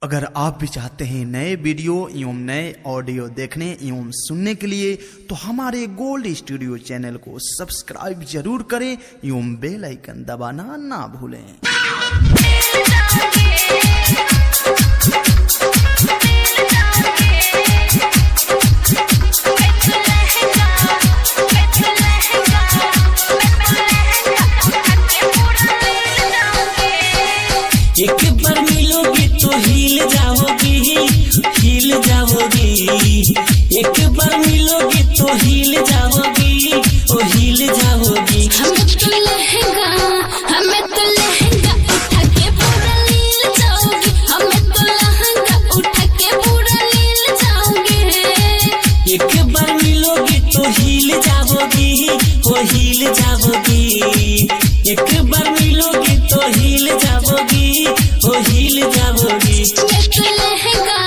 अगर आप भी चाहते हैं नए वीडियो एवं नए ऑडियो देखने एवं सुनने के लिए तो हमारे गोल्ड स्टूडियो चैनल को सब्सक्राइब जरूर करें एवं बेल आइकन दबाना ना भूलें। एक बार मिलोगे तो हिल जाओगी, हिल जाओगी। एक बार मिलोगे तो हिल जाओगी, ओ हिल जाओगी। हमें तो लहंगा उठा के पूरा लील जाओगी। हमें तो लहंगा उठा के पूरा लील जाओगी। एक बार मिलोगे तो हिल जाओगी, ओ हिल जाओगी। एक बार मिलोगे तो हिल जाओगी, ओ हिल जाओगी। मैं तो लहंगा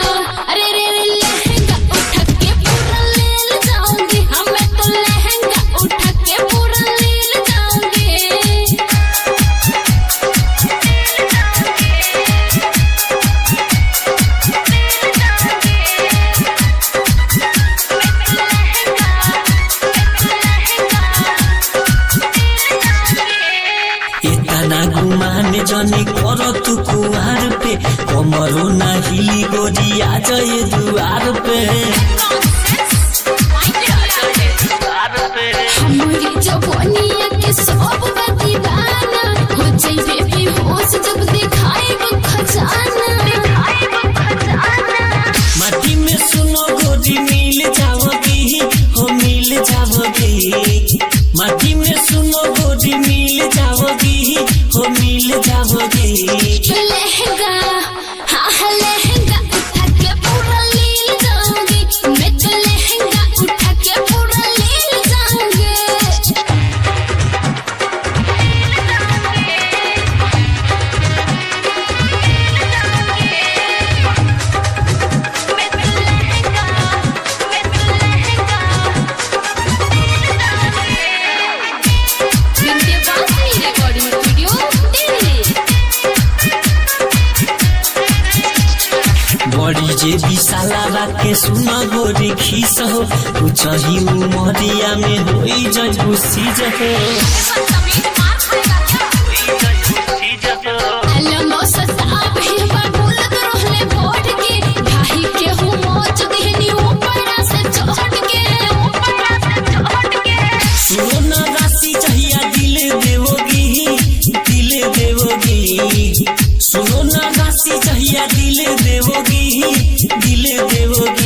अरे रे रे लहंगा उठा के पूरा लील जाऊंगी। हमें तो लहंगा उठा के पूरा लील जाऊंगी। इतना गुमान जने करो तू कुहार पे, कमरो ना हिली गोरी आ जाए दुआर पे। हमारी जवानिया के सब दीवाना हो जाइए बेहोश जब दिखाएगा खजाना। माटी में सुनो गोरी मिल जाओगी, हो मिल जाओगी। माटी में सुनो गोरी मिल जाओगी, हो मिल जाओगी। लहंगा हाँ लहंगा उठा के पूरा लील जाऊंगी। मैं तो लहंगा उठा के पूरा लील जाऊंगी। Vindhyavasini recording studio Delhi. बड़ी जे विशाला के सुनो गोरी खीस हो, कुछही उमरिया में होई जज खुशी जहो। लंबो सताब है पर बोलत रहले बोर्ड के भाई के हो मौज देहनी ऊपर से चढ़ के। सुनो ना राशि चाहिए दिल देवोगी, दिल देवोगी। सुनो ना राशि चाहिए दिल देवोगी, दिल देवोगी।